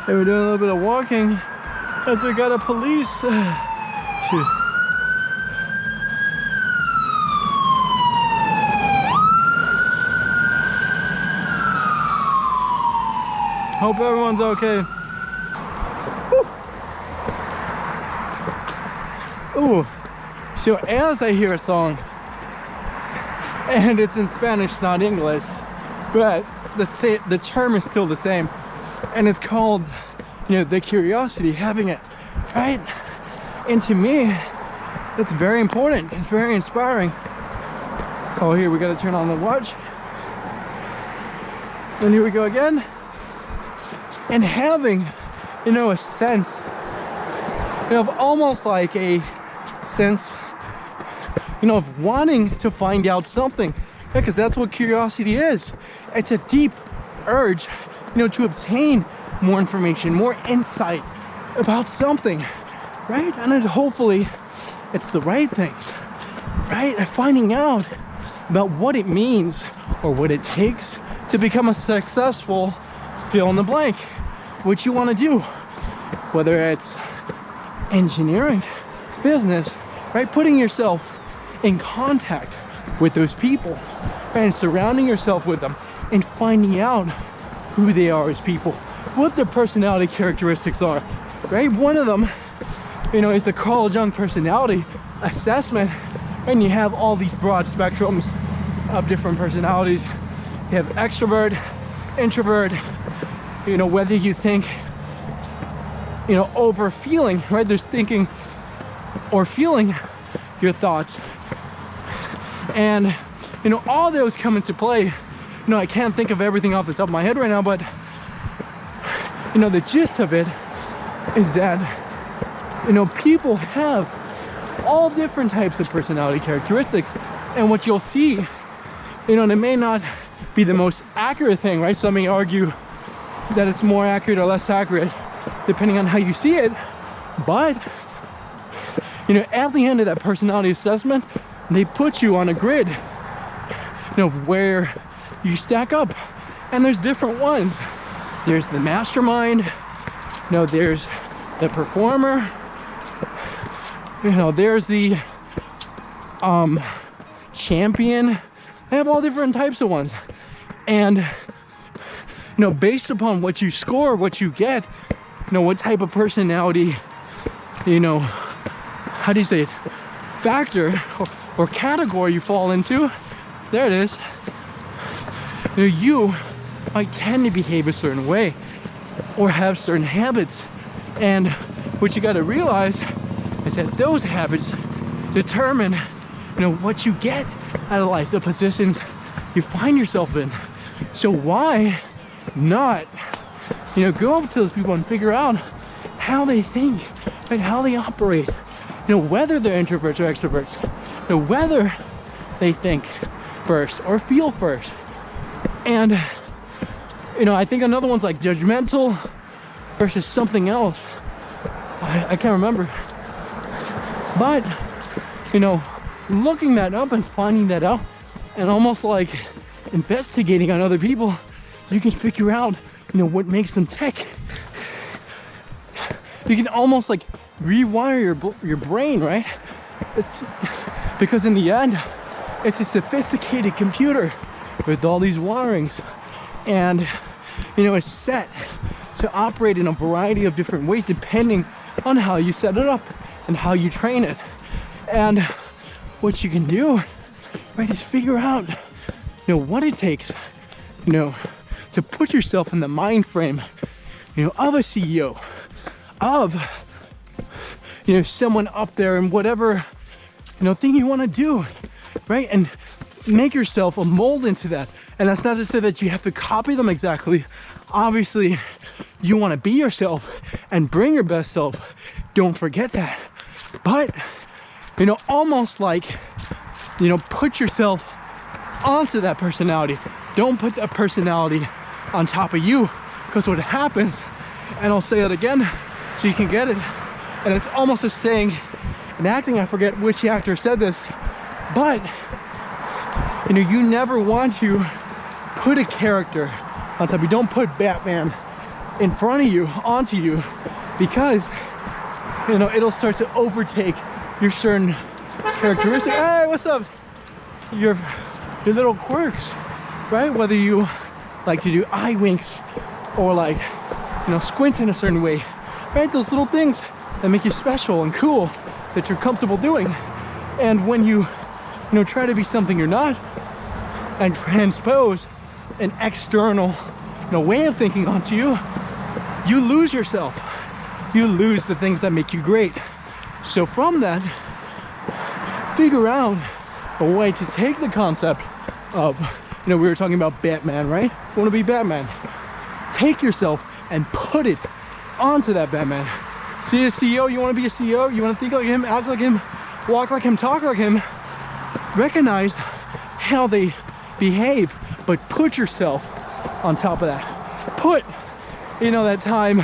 And we're doing a little bit of walking as we got a police. Shoot. Hope everyone's okay. Woo. Ooh. So as I hear a song, and it's in Spanish, not English, but the term is still the same, and it's called, you know, the curiosity, having it, right? And to me, that's very important. It's very inspiring. Oh, here we gotta turn on the watch. And here we go again. And having, you know, a sense, you know, of almost like a sense, you know, of wanting to find out something, because that's what curiosity is. It's a deep urge, you know, to obtain more information, more insight about something, right? And then hopefully it's the right things, right? And finding out about what it means or what it takes to become a successful fill in the blank, what you want to do, whether it's engineering, business, right? Putting yourself in contact with those people, right? And surrounding yourself with them and finding out who they are as people, what their personality characteristics are, right? One of them, you know, is the Carl Jung personality assessment, and you have all these broad spectrums of different personalities. You have extrovert, introvert, you know, whether you think, you know, over feeling, right? There's thinking or feeling your thoughts. And, you know, all those come into play. You know, I can't think of everything off the top of my head right now, but, you know, the gist of it is that, you know, people have all different types of personality characteristics. And what you'll see, you know, and it may not be the most accurate thing, right? Some may argue that it's more accurate or less accurate depending on how you see it, but, you know, at the end of that personality assessment, they put you on a grid, you know, where you stack up. And there's different ones. There's the mastermind, you know, there's the performer, you know, there's the champion. They have all different types of ones. And, you know, based upon what you score, what you get, you know, what type of personality, you know, how do you say it, factor or category you fall into, there it is. You know, you might tend to behave a certain way or have certain habits. And what you got to realize is that those habits determine, you know, what you get out of life, the positions you find yourself in. So why not, you know, go up to those people and figure out how they think and how they operate, you know, whether they're introverts or extroverts, you know, whether they think first or feel first. And, you know, I think another one's like judgmental versus something else. I can't remember. But, you know, looking that up and finding that out and almost like investigating on other people, you can figure out, you know, what makes them tick. You can almost like rewire your brain, right? It's because in the end, it's a sophisticated computer with all these wirings, and, you know, it's set to operate in a variety of different ways depending on how you set it up and how you train it. And what you can do, right, is figure out, you know, what it takes, you know, to put yourself in the mind frame, you know, of a CEO, of, you know, someone up there and whatever, you know, thing you want to do, right? And make yourself a mold into that. And that's not to say that you have to copy them exactly. Obviously, you want to be yourself and bring your best self. Don't forget that. But, you know, almost like, you know, put yourself onto that personality. Don't put that personality on top of you, because what happens, and I'll say that again so you can get it, and it's almost a saying in acting, I forget which actor said this, but, you know, you never want to put a character on top. You don't put Batman in front of you, onto you, because, you know, it'll start to overtake your certain characteristic. Hey, what's up? Your little quirks, right? Whether you like to do eye winks or like, you know, squint in a certain way, right? Those little things that make you special and cool that you're comfortable doing. And when you know, try to be something you're not and transpose an external, you know, way of thinking onto you, you lose yourself. You lose the things that make you great. So from that, figure out a way to take the concept of, you know, we were talking about Batman, right? You want to be Batman. Take yourself and put it onto that Batman. See a CEO, you want to be a CEO, you want to think like him, act like him, walk like him, talk like him. Recognize how they behave, but put yourself on top of that. Put, you know, that time,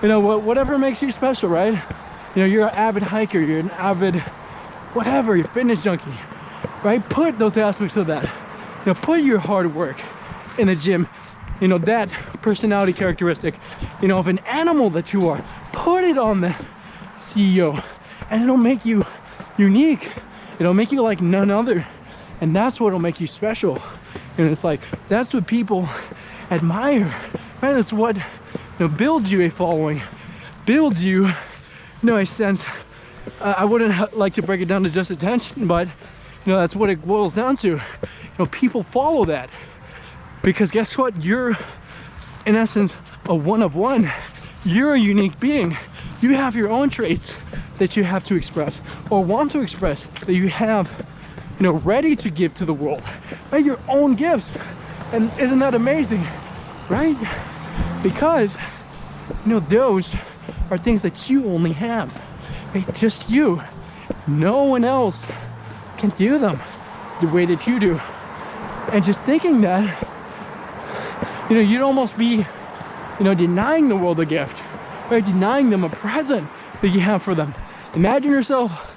you know, whatever makes you special, right? You know, you're an avid hiker, you're an avid, whatever, you're a fitness junkie, right? Put those aspects of that. You know, put your hard work in the gym, you know, that personality characteristic, you know, of an animal that you are, put it on the CEO, and it'll make you unique. It'll make you like none other, and that's what'll make you special. And it's like, that's what people admire, right? That's what, you know, builds you a following, builds you, you know, a sense. I wouldn't like to break it down to just attention, but, you know, that's what it boils down to. You know, people follow that because guess what? You're, in essence, a one of one. You're a unique being. You have your own traits that you have to express or want to express, that you have, you know, ready to give to the world, right? Your own gifts. And isn't that amazing, right? Because, you know, those are things that you only have, right? Just you. No one else can do them the way that you do. And just thinking that, you know, you'd almost be, you know, denying the world a gift, right? Denying them a present that you have for them. Imagine yourself,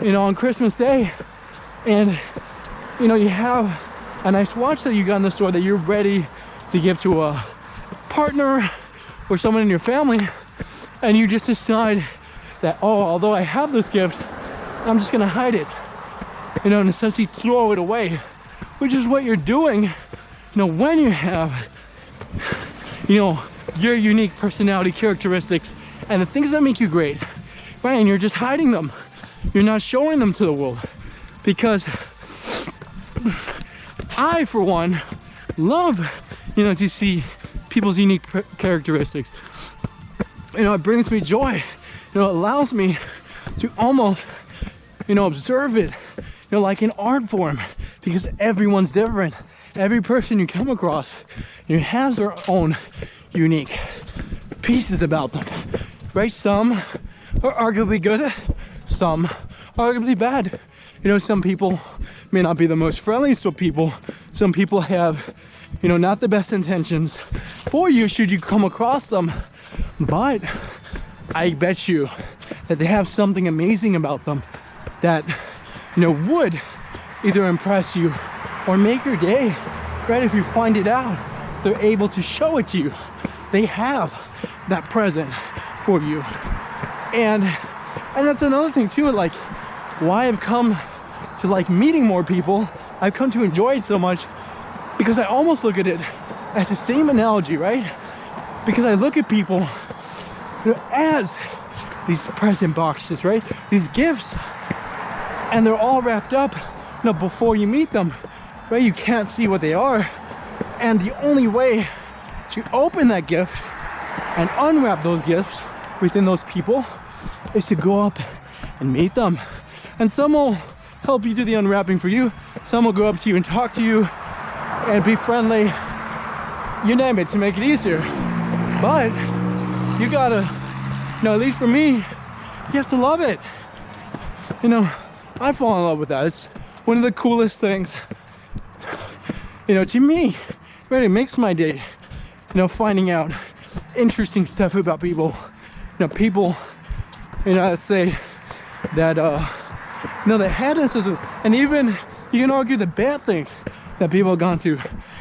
you know, on Christmas Day, and, you know, you have a nice watch that you got in the store that you're ready to give to a partner or someone in your family, and you just decide that, oh, although I have this gift, I'm just gonna hide it. You know, in a sense, you throw it away, which is what you're doing, you know, when you have, you know, your unique personality characteristics and the things that make you great, right? And you're just hiding them. You're not showing them to the world, because I, for one, love, you know, to see people's unique characteristics. You know, it brings me joy. You know, it allows me to almost, you know, observe it, you know, like an art form, because everyone's different. Every person you come across, you know, has their own unique pieces about them, right? Some are arguably good, some are arguably bad. You know, some people may not be the most friendliest of people. Some people have, you know, not the best intentions for you should you come across them. But I bet you that they have something amazing about them that, you know, would either impress you or make your day, right? If you find it out, they're able to show it to you. They have that present for you. And that's another thing too, like why I've come to like meeting more people. I've come to enjoy it so much because I almost look at it as the same analogy, right? Because I look at people, you know, as these present boxes, right? These gifts, and they're all wrapped up, you know, before you meet them, right? You can't see what they are, and the only way to open that gift and unwrap those gifts within those people is to go up and meet them. And some will help you do the unwrapping for you. Some will go up to you and talk to you and be friendly, you name it, to make it easier. But you gotta, you know, at least for me, you have to love it. You know, I fall in love with that. It's one of the coolest things, you know, to me. Right, it makes my day, you know, finding out interesting stuff about people. You know, people, you know, let's say that, you know, the headnesses, and even you can argue the bad things that people have gone through,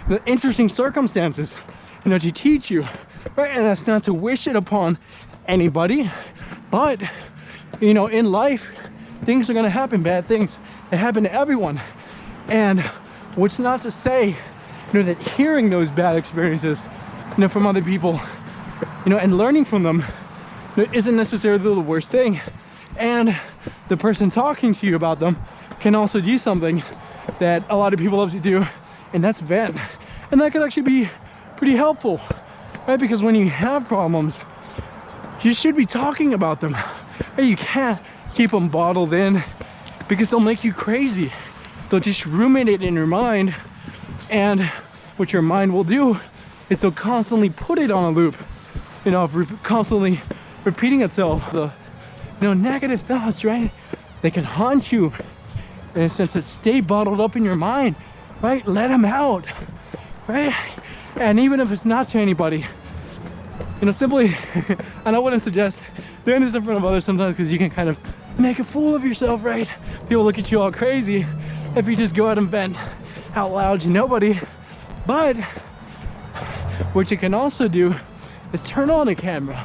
the interesting circumstances to teach you, right? And that's not to wish it upon anybody, but in life, things are going to happen. Bad things, they happen to everyone. And what's not to say that hearing those bad experiences from other people, and learning from them, isn't necessarily the worst thing. And the person talking to you about them can also do something that a lot of people love to do, and that's vent. And that could actually be pretty helpful, right? Because when you have problems, you should be talking about them. Right? You can't keep them bottled in, because they'll make you crazy. They'll just ruminate in your mind, and what your mind will do is it'll constantly put it on a loop, constantly repeating itself. The negative thoughts, right? They can haunt you in a sense that stay bottled up in your mind, right? Let them out, right? And even if it's not to anybody, simply, and I wouldn't suggest doing this in front of others sometimes, because you can kind of make a fool of yourself, right? People look at you all crazy if you just go out and vent out loud to nobody. But what you can also do is turn on a camera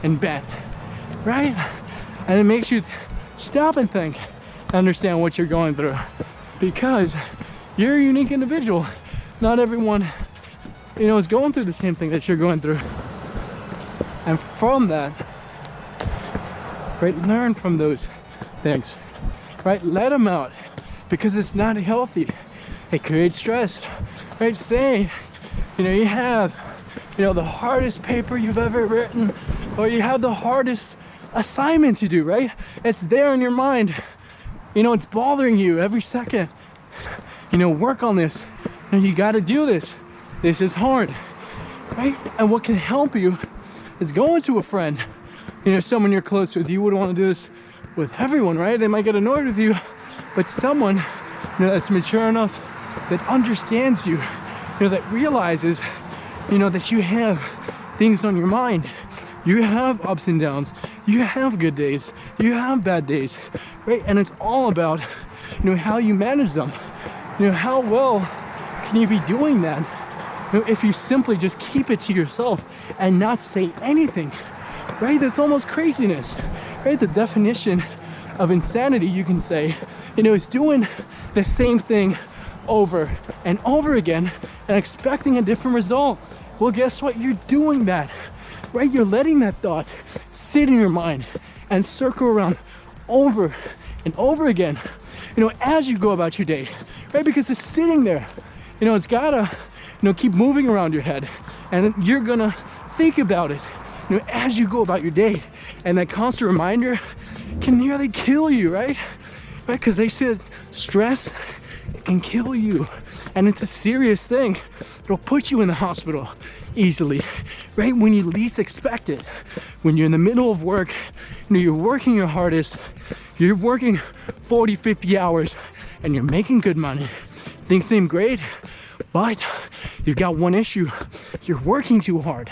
and vent, right? And it makes you stop and think, understand what you're going through, because you're a unique individual. Not everyone, is going through the same thing that you're going through. And from that, right, learn from those things, right? Let them out, because it's not healthy. It creates stress, right? Say, you have, the hardest paper you've ever written, or you have the hardest assignment to do, right? It's there in your mind. It's bothering you every second. Work on this. You got to do this. This is hard, right? And what can help you is going to a friend, someone you're close with. You wouldn't want to do this with everyone, right? They might get annoyed with you, but someone, that's mature enough, that understands you, that realizes, that you have things on your mind. You have ups and downs. You have good days. You have bad days, right? And it's all about, how you manage them. How well can you be doing that? If you simply just keep it to yourself and not say anything, right? That's almost craziness, right? The definition of insanity, you can say, is doing the same thing over and over again and expecting a different result. Well, guess what? You're doing that, right? You're letting that thought sit in your mind and circle around over and over again, as you go about your day, right? Because it's sitting there, it's gotta, keep moving around your head, and you're gonna think about it, as you go about your day. And that constant reminder can nearly kill you, right? Because they said stress, it can kill you, and it's a serious thing. It'll put you in the hospital easily, right? When you least expect it. When you're in the middle of work, you're working your hardest, you're working 40, 50 hours, and you're making good money. Things seem great, but you've got one issue. You're working too hard,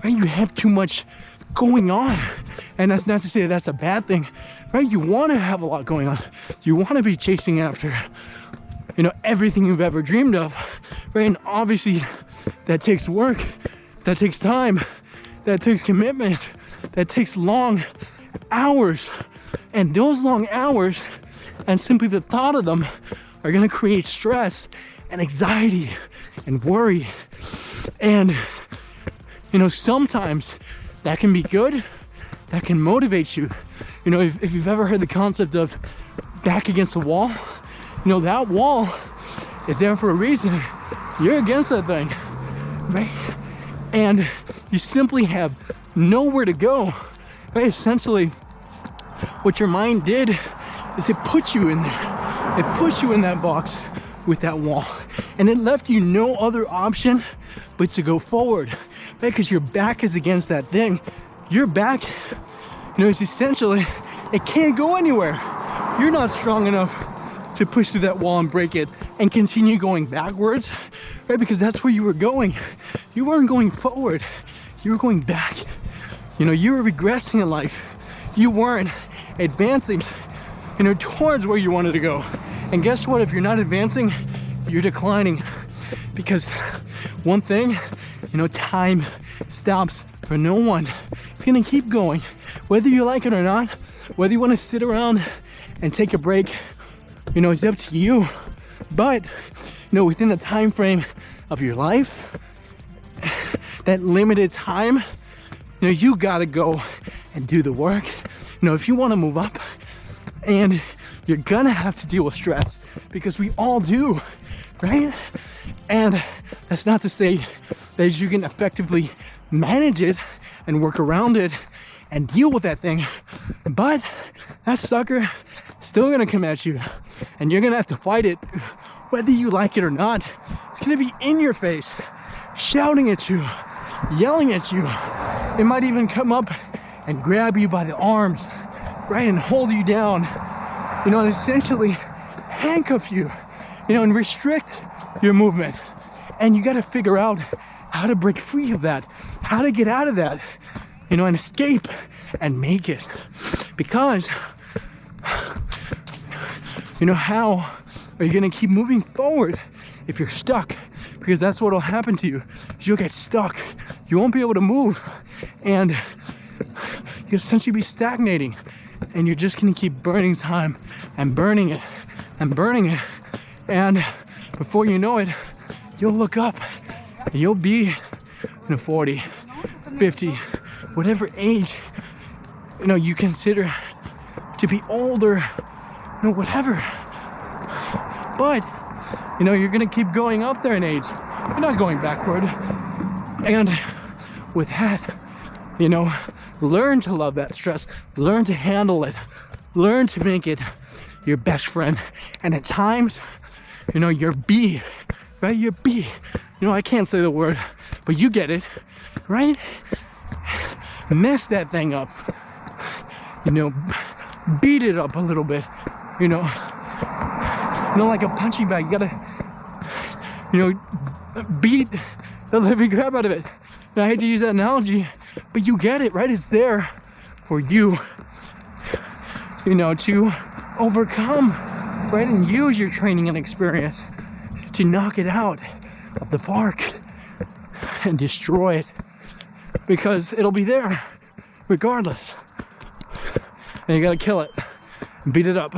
right? You have too much going on. And that's not to say that's a bad thing, right? You want to have a lot going on. You want to be chasing after, everything you've ever dreamed of, right? And obviously that takes work, that takes time, that takes commitment, that takes long hours. And those long hours, and simply the thought of them, are going to create stress and anxiety and worry. And sometimes that can be good, that can motivate you. If you've ever heard the concept of back against the wall, that wall is there for a reason. You're against that thing, right? And you simply have nowhere to go, right? Essentially, what your mind did is it put you in there. It put you in that box with that wall, and it left you no other option but to go forward, right? Because your back is against that thing. Your back, is essentially, it can't go anywhere. You're not strong enough to push through that wall and break it and continue going backwards, right? Because that's where you were going. You weren't going forward. You were going back. You were regressing in life. You weren't advancing, towards where you wanted to go. And guess what? If you're not advancing, you're declining. Because one thing You know, time stops for no one. It's gonna keep going, whether you like it or not. Whether you want to sit around and take a break, you know, it's up to you. But, you know, within the time frame of your life, that limited time, you know, you gotta go and do the work. You know, if you want to move up, and you're gonna have to deal with stress, because we all do, right? And that's not to say that you can effectively manage it and work around it and deal with that thing, but that sucker is still gonna come at you, and you're gonna have to fight it whether you like it or not. It's gonna be in your face, shouting at you, yelling at you. It might even come up and grab you by the arms, right, and hold you down, you know, and essentially handcuff you, you know, and restrict your movement. And you got to figure out how to break free of that, how to get out of that, you know, and escape and make it. Because, you know, how are you going to keep moving forward if you're stuck? Because that's what will happen to you. You'll get stuck. You won't be able to move, and you'll essentially be stagnating, and you're just going to keep burning time and burning it and burning it. And before you know it, you'll look up and you'll be, you know, 40, 50, whatever age, you know, you consider to be older, you know, whatever. But, you know, you're gonna keep going up there in age. You're not going backward. And with that, you know, learn to love that stress, learn to handle it, learn to make it your best friend. And at times, you know, your B, right? Your B. You know, I can't say the word, but you get it, right? Mess that thing up. You know, beat it up a little bit. You know, like a punching bag. You gotta, you know, beat the living crap out of it. And I hate to use that analogy, but you get it, right? It's there for you, you know, to overcome, right? And use your training and experience to knock it out of the park and destroy it, because it'll be there regardless. And you gotta kill it, beat it up.